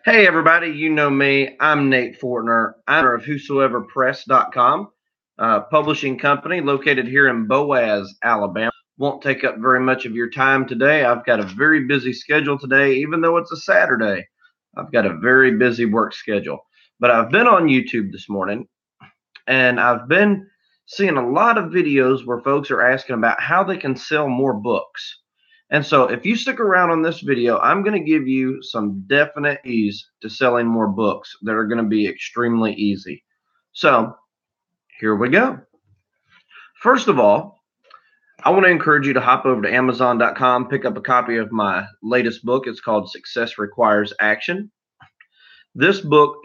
Hey everybody, you know me. I'm Nate Fortner. I'm owner of whosoeverpress.com, publishing company located here in Boaz, Alabama. Won't take up very much of your time today. I've got a very busy schedule today, even though it's a Saturday. I've got a very busy work schedule. But I've been on YouTube this morning and I've been seeing a lot of videos where folks are asking about how they can sell more books. And so if you stick around on this video, I'm going to give you some definite keys to selling more books that are going to be extremely easy. So here we go. First of all, I want to encourage you to hop over to Amazon.com, pick up a copy of my latest book. It's called Success Requires Action. This book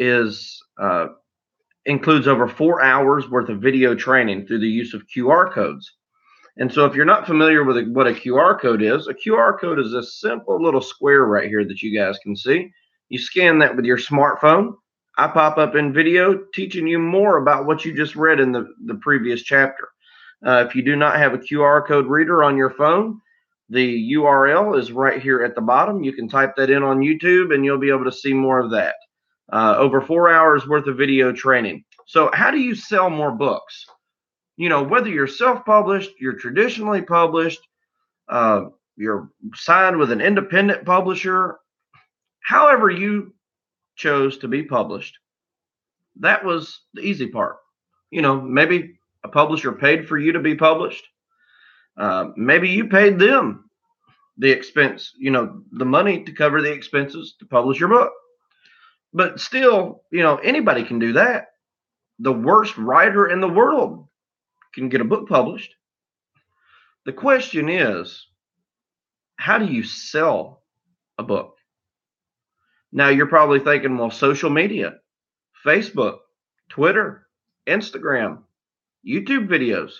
includes over 4 hours worth of video training through the use of QR codes. And so if you're not familiar with what a QR code is, a QR code is a simple little square right here that you guys can see. You scan that with your smartphone. I pop up in video teaching you more about what you just read in the previous chapter. If you do not have a QR code reader on your phone, the URL is right here at the bottom. You can type that in on YouTube and you'll be able to see more of that. Over 4 hours worth of video training. So how do you sell more books? You know, whether you're self-published, you're traditionally published, you're signed with an independent publisher, however you chose to be published, that was the easy part. You know, maybe a publisher paid for you to be published. Maybe you paid them the expense, the money to cover the expenses to publish your book. But still, anybody can do that. The worst writer in the world can get a book published. The question is, how do you sell a book? Now you're probably thinking, well, social media, Facebook, Twitter, Instagram, YouTube videos.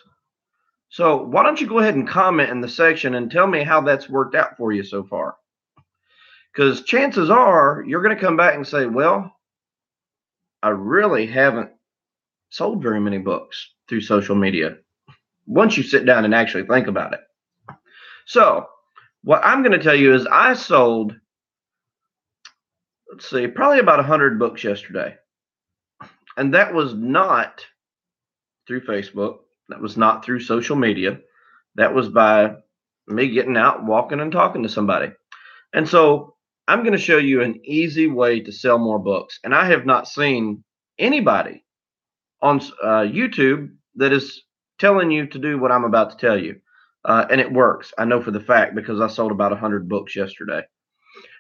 So why don't you go ahead and comment in the section and tell me how that's worked out for you so far? Because chances are you're going to come back and say, well, I really haven't sold very many books through social media once you sit down and actually think about it. So what I'm going to tell you is I sold, let's see, probably about 100 books yesterday. And that was not through Facebook. That was not through social media. That was by me getting out, walking, and talking to somebody. And so I'm going to show you an easy way to sell more books. And I have not seen anybody on YouTube that is telling you to do what I'm about to tell you. And it works. I know for the fact because I sold about 100 books yesterday.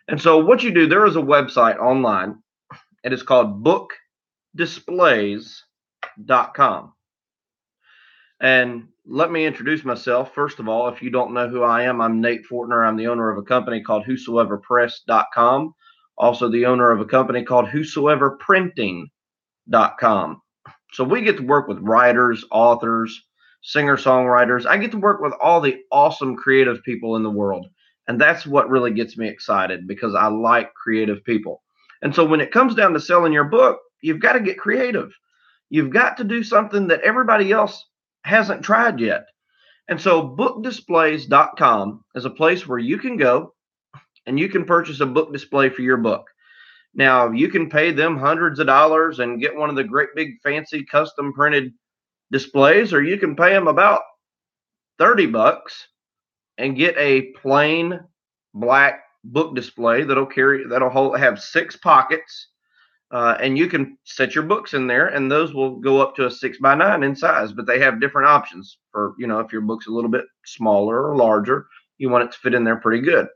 And so what you do, there is a website online. It is called bookdisplays.com. And let me introduce myself. First of all, if you don't know who I am, I'm Nate Fortner. I'm the owner of a company called whosoeverpress.com. Also the owner of a company called whosoeverprinting.com. So we get to work with writers, authors, singer-songwriters. I get to work with all the awesome creative people in the world. And that's what really gets me excited because I like creative people. And so when it comes down to selling your book, you've got to get creative. You've got to do something that everybody else hasn't tried yet. And so bookdisplays.com is a place where you can go and you can purchase a book display for your book. Now, you can pay them hundreds of dollars and get one of the great big fancy custom printed displays, or you can pay them about 30 bucks and get a plain black book display that'll have 6 pockets. And you can set your books in there, and those will go up to a 6x9 in size, but they have different options for, if your book's a little bit smaller or larger, you want it to fit in there pretty good.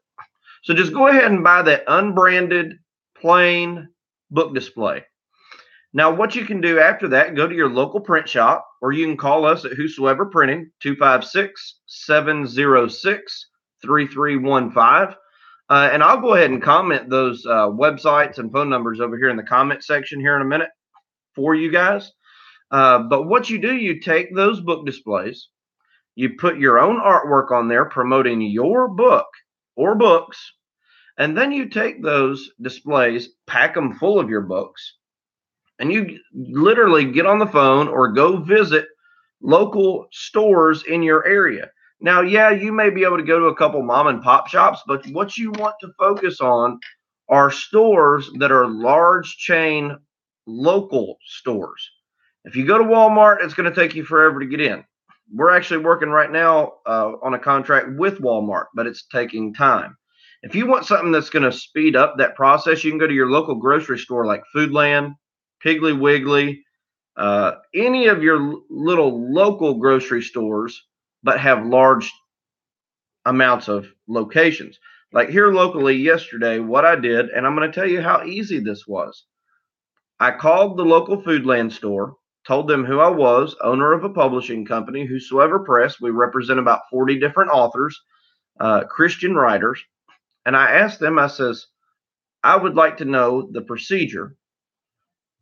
So just go ahead and buy that unbranded, plain book display. Now, what you can do after that, go to your local print shop, or you can call us at Whosoever Printing, 256-706-3315. And I'll go ahead and comment those websites and phone numbers over here in the comment section here in a minute for you guys. But what you do, you take those book displays, you put your own artwork on there promoting your book or books, and then you take those displays, pack them full of your books, and you literally get on the phone or go visit local stores in your area. Now, yeah, you may be able to go to a couple mom and pop shops, but what you want to focus on are stores that are large chain local stores. If you go to Walmart, it's going to take you forever to get in. We're actually working right now on a contract with Walmart, but it's taking time. If you want something that's going to speed up that process, you can go to your local grocery store like Foodland, Piggly Wiggly, any of your little local grocery stores, but have large amounts of locations. Like here locally yesterday, what I did, and I'm going to tell you how easy this was. I called the local Foodland store, told them who I was, owner of a publishing company, Whosoever Press. We represent about 40 different authors, Christian writers. And I asked them, I says, I would like to know the procedure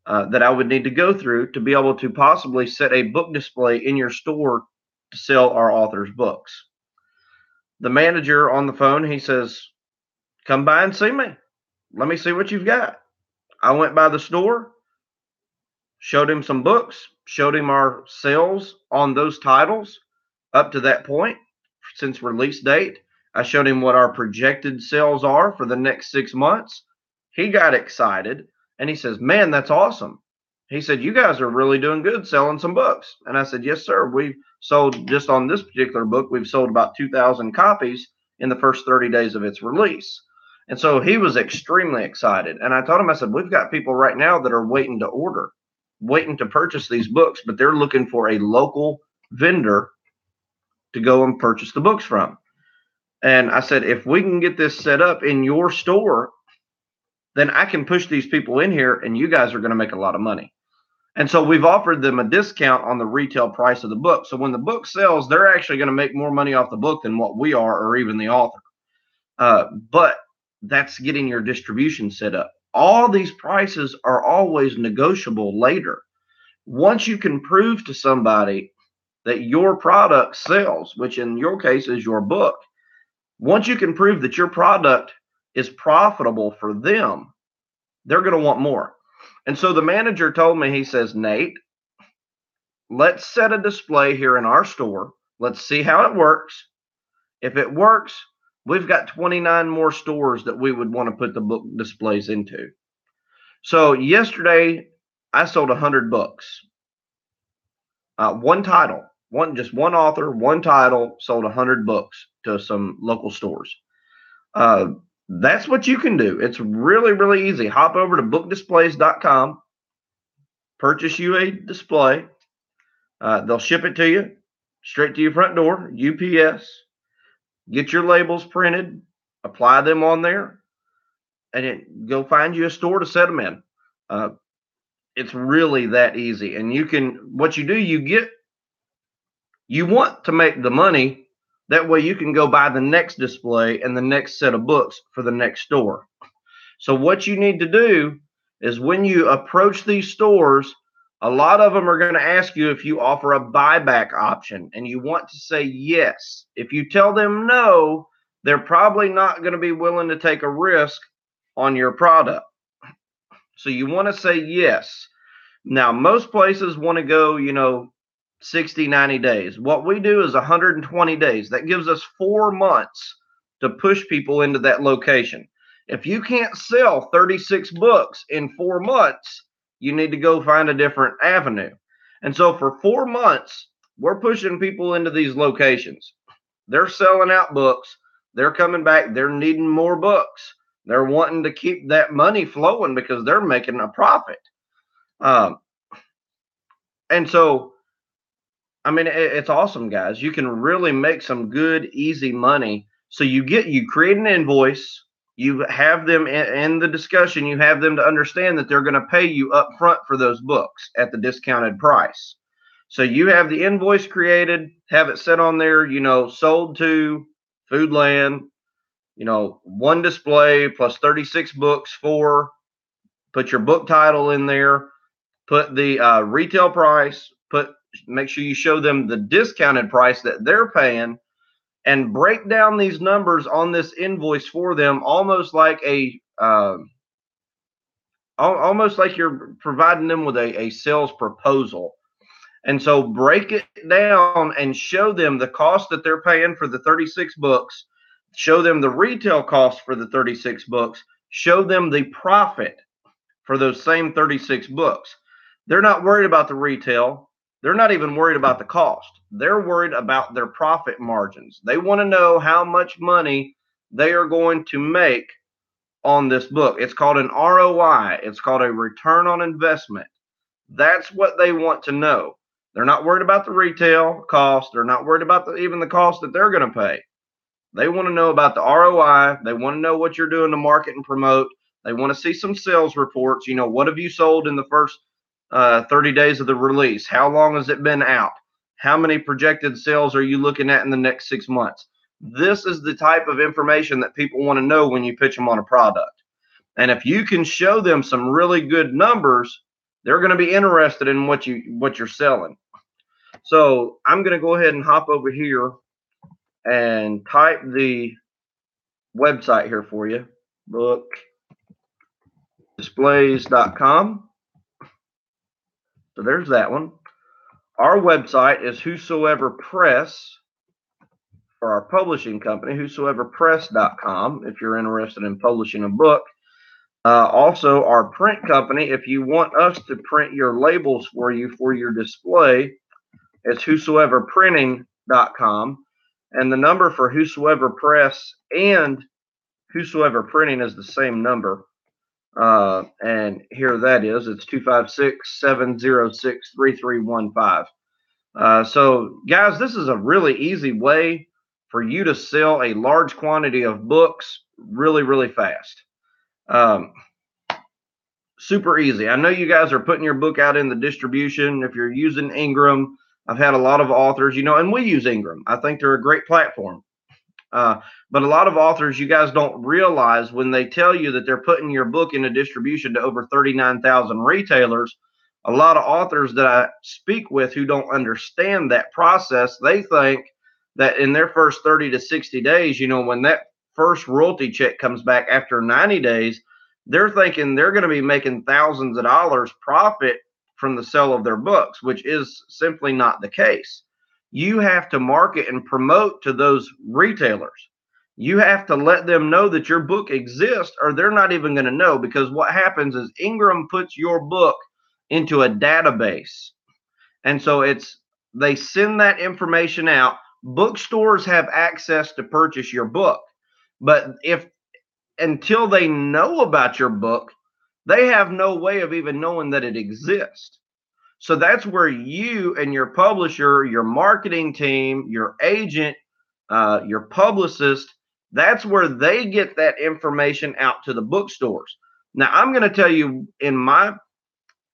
that I would need to go through to be able to possibly set a book display in your store to sell our authors' books. The manager on the phone, he says, come by and see me. Let me see what you've got. I went by the store, showed him some books, showed him our sales on those titles up to that point since release date. I showed him what our projected sales are for the next 6 months. He got excited and he says, man, that's awesome. He said, you guys are really doing good selling some books. And I said, yes, sir. We've sold, just on this particular book, we've sold about 2,000 copies in the first 30 days of its release. And so he was extremely excited. And I told him, I said, we've got people right now that are waiting to order, waiting to purchase these books, but they're looking for a local vendor to go and purchase the books from. And I said, if we can get this set up in your store, then I can push these people in here and you guys are going to make a lot of money. And so we've offered them a discount on the retail price of the book. So when the book sells, they're actually going to make more money off the book than what we are, or even the author. But that's getting your distribution set up. All these prices are always negotiable later. Once you can prove to somebody that your product sells, which in your case is your book, once you can prove that your product is profitable for them, they're going to want more. And so the manager told me, he says, Nate, let's set a display here in our store. Let's see how it works. If it works, we've got 29 more stores that we would want to put the book displays into. So yesterday, I sold 100 books. One title, just one author, one title, sold 100 books to some local stores. That's what you can do. It's really, really easy. Hop over to bookdisplays.com, purchase you a display. They'll ship it to you straight to your front door, UPS. Get your labels printed, apply them on there, and go find you a store to set them in. It's really that easy. And you can, what you do, you want to make the money. That way you can go buy the next display and the next set of books for the next store. So what you need to do is when you approach these stores, a lot of them are going to ask you if you offer a buyback option, and you want to say yes. If you tell them no, they're probably not going to be willing to take a risk on your product. So you want to say yes. Now, most places want to go, 60, 90 days. What we do is 120 days. That gives us 4 months to push people into that location. If you can't sell 36 books in 4 months, you need to go find a different avenue. And so for 4 months, we're pushing people into these locations. They're selling out books. They're coming back. They're needing more books. They're wanting to keep that money flowing because they're making a profit. And so, I mean, it's awesome, guys. You can really make some good, easy money. So you create an invoice. You have them in the discussion. You have them to understand that they're going to pay you up front for those books at the discounted price. So you have the invoice created, have it set on there, sold to Foodland, one display plus 36 books for, put your book title in there, put the retail price, make sure you show them the discounted price that they're paying, and break down these numbers on this invoice for them, almost like you're providing them with a sales proposal. And so break it down and show them the cost that they're paying for the 36 books, show them the retail cost for the 36 books, Show them the profit for those same 36 books. They're not worried about the retail. They're not even worried about the cost. They're worried about their profit margins. They want to know how much money they are going to make on this book. It's called an ROI. It's called a return on investment. That's what they want to know. They're not worried about the retail cost. They're not worried about even the cost that they're going to pay. They want to know about the ROI. They want to know what you're doing to market and promote. They want to see some sales reports. What have you sold in the first 30 days of the release? How long has it been out? How many projected sales are you looking at in the next 6 months? This is the type of information that people want to know when you pitch them on a product. And if you can show them some really good numbers, they're going to be interested in what you're selling. So I'm going to go ahead and hop over here and type the website here for you, bookdisplays.com. So there's that one. Our website is Whosoever Press for our publishing company, whosoeverpress.com, if you're interested in publishing a book. Also, our print company, if you want us to print your labels for you for your display, it's whosoeverprinting.com. And the number for Whosoever Press and Whosoever Printing is the same number. And here that is. It's 256-706-3315. So, guys, this is a really easy way for you to sell a large quantity of books really, really fast. Super easy. I know you guys are putting your book out in the distribution. If you're using Ingram, I've had a lot of authors, and we use Ingram. I think they're a great platform. But a lot of authors, you guys don't realize when they tell you that they're putting your book into distribution to over 39,000 retailers, a lot of authors that I speak with who don't understand that process, they think that in their first 30 to 60 days, when that first royalty check comes back after 90 days, they're thinking they're going to be making thousands of dollars profit from the sale of their books, which is simply not the case. You have to market and promote to those retailers. You have to let them know that your book exists, or they're not even going to know, because what happens is Ingram puts your book into a database. And so they send that information out. Bookstores have access to purchase your book. But until they know about your book, they have no way of even knowing that it exists. So that's where you and your publisher, your marketing team, your agent, your publicist, that's where they get that information out to the bookstores. Now, I'm going to tell you, in my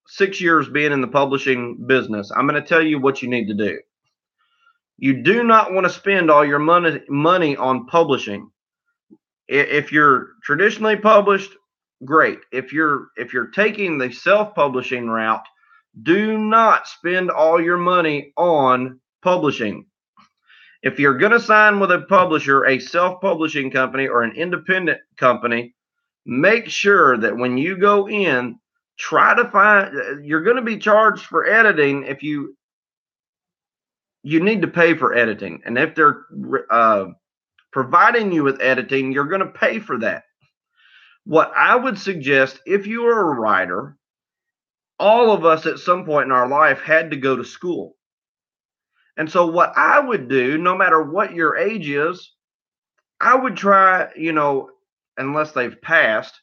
6 years being in the publishing business, I'm going to tell you what you need to do. You do not want to spend all your money on publishing. If you're traditionally published, great. If you're taking the self-publishing route, do not spend all your money on publishing. If you're going to sign with a publisher, a self-publishing company or an independent company, make sure that when you go in, try to find, you're going to be charged for editing. If you need to pay for editing, and if they're providing you with editing, you're going to pay for that. What I would suggest, if you are a writer, all of us at some point in our life had to go to school. And so what I would do, no matter what your age is, I would try, unless they've passed,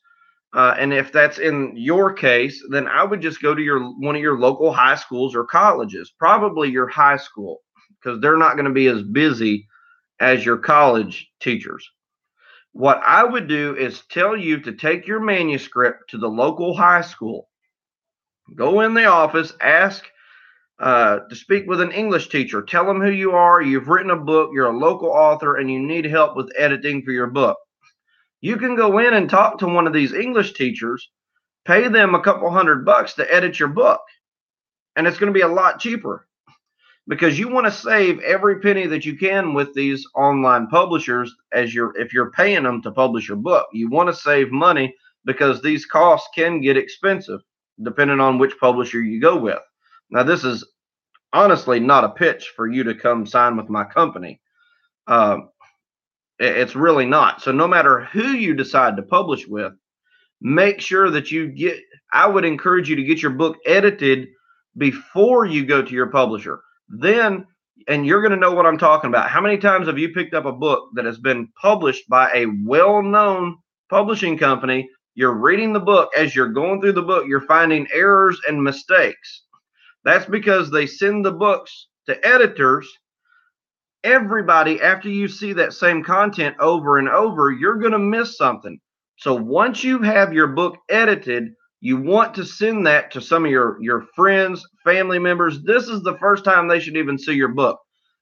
and if that's in your case, then I would just go to one of your local high schools or colleges, probably your high school, because they're not going to be as busy as your college teachers. What I would do is tell you to take your manuscript to the local high school. Go in the office, ask to speak with an English teacher. Tell them who you are. You've written a book. You're a local author, and you need help with editing for your book. You can go in and talk to one of these English teachers, pay them a couple $100 to edit your book, and it's going to be a lot cheaper, because you want to save every penny that you can with these online publishers. If you're paying them to publish your book, you want to save money, because these costs can get expensive depending on which publisher you go with. Now, this is honestly not a pitch for you to come sign with my company. It's really not. So no matter who you decide to publish with, make sure that I would encourage you to get your book edited before you go to your publisher. Then, and you're going to know what I'm talking about. How many times have you picked up a book that has been published by a well-known publishing company? You're reading the book. As you're going through the book, you're finding errors and mistakes. That's because they send the books to editors. Everybody, after you see that same content over and over, you're going to miss something. So once you have your book edited, you want to send that to some of your friends, family members. This is the first time they should even see your book.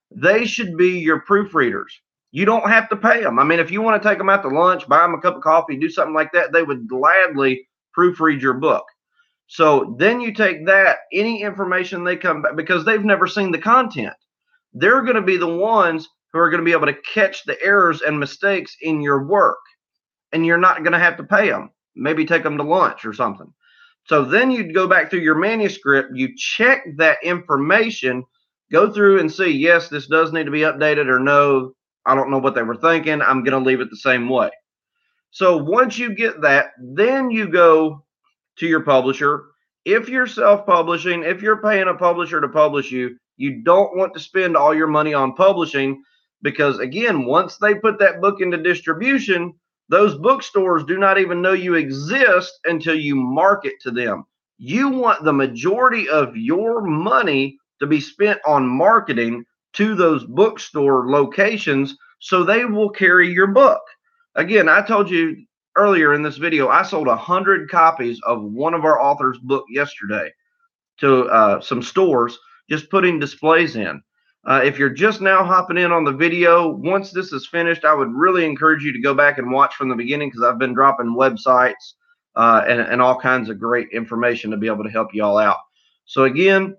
They should be your proofreaders. You don't have to pay them. I mean, if you want to take them out to lunch, buy them a cup of coffee, do something like that, they would gladly proofread your book. So then you take that, any information they come back, because they've never seen the content, they're going to be the ones who are going to be able to catch the errors and mistakes in your work. And you're not going to have to pay them. Maybe take them to lunch or something. So then you'd go back through your manuscript, you check that information, go through and see, yes, this does need to be updated, or no, I don't know what they were thinking, I'm going to leave it the same way. So once you get that, then you go to your publisher. If you're self-publishing, if you're paying a publisher to publish you, you don't want to spend all your money on publishing, because again, once they put that book into distribution, those bookstores do not even know you exist until you market to them. You want the majority of your money to be spent on marketing to those bookstore locations so they will carry your book. Again, I told you earlier in this video, I sold 100 copies of one of our author's book yesterday to some stores, just putting displays in. If you're just now hopping in on the video, once this is finished, I would really encourage you to go back and watch from the beginning, because I've been dropping websites and all kinds of great information to be able to help you all out. So again,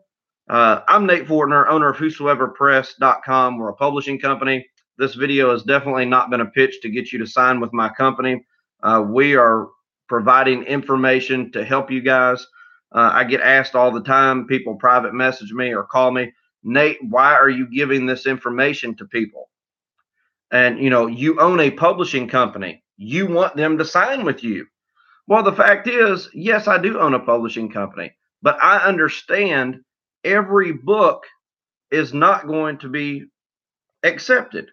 I'm Nate Fortner, owner of whosoeverpress.com. We're a publishing company. This video has definitely not been a pitch to get you to sign with my company. We are providing information to help you guys. I get asked all the time, people private message me or call me, Nate, why are you giving this information to people? And you own a publishing company. You want them to sign with you. Well, the fact is, yes, I do own a publishing company, but I understand every book is not going to be accepted.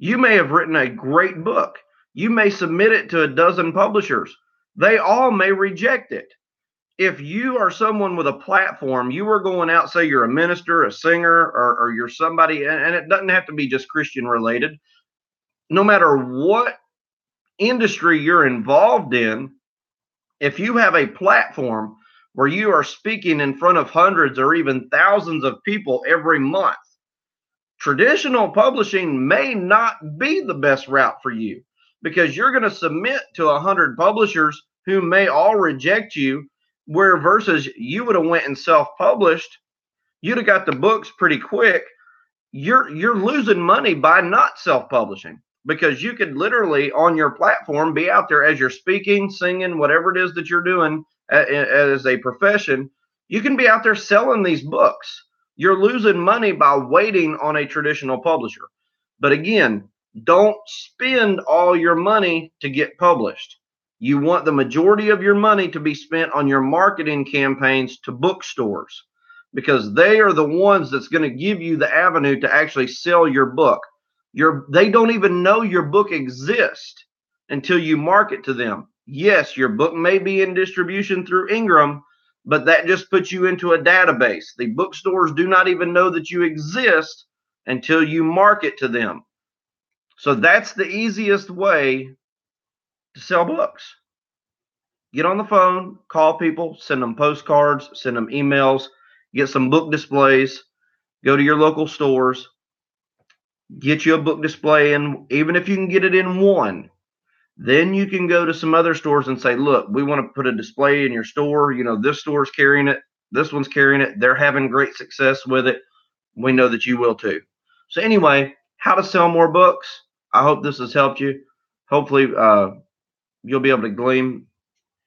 You may have written a great book. You may submit it to a dozen publishers. They all may reject it. If you are someone with a platform, you are going out, say you're a minister, a singer, or you're somebody, and it doesn't have to be just Christian related. No matter what industry you're involved in, if you have a platform where you are speaking in front of hundreds or even thousands of people every month, traditional publishing may not be the best route for you, because you're going to submit to 100 publishers who may all reject you, where versus you would have went and self-published, you'd have got the books pretty quick. You're losing money by not self-publishing, because you could literally on your platform be out there as you're speaking, singing, whatever it is that you're doing as a profession. You can be out there selling these books. You're losing money by waiting on a traditional publisher. But again, don't spend all your money to get published. You want the majority of your money to be spent on your marketing campaigns to bookstores, because they are the ones that's going to give you the avenue to actually sell your book. They don't even know your book exists until you market to them. Yes, your book may be in distribution through Ingram, but that just puts you into a database. The bookstores do not even know that you exist until you market to them. So that's the easiest way to sell books. Get on the phone, call people, send them postcards, send them emails, get some book displays, go to your local stores, get you a book display, and even if you can get it in one, then you can go to some other stores and say, look, we want to put a display in your store. This store's carrying it. This one's carrying it. They're having great success with it. We know that you will too. So anyway, how to sell more books. I hope this has helped you. Hopefully you'll be able to glean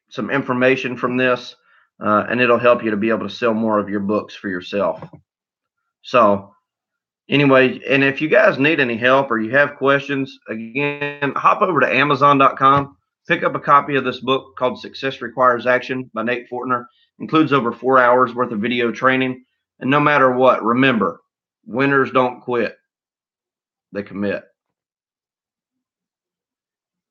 some information from this, and it'll help you to be able to sell more of your books for yourself. So anyway, and if you guys need any help or you have questions, again, hop over to Amazon.com. Pick up a copy of this book called Success Requires Action by Nate Fortner. Includes over 4 hours worth of video training. And no matter what, remember, winners don't quit, they commit.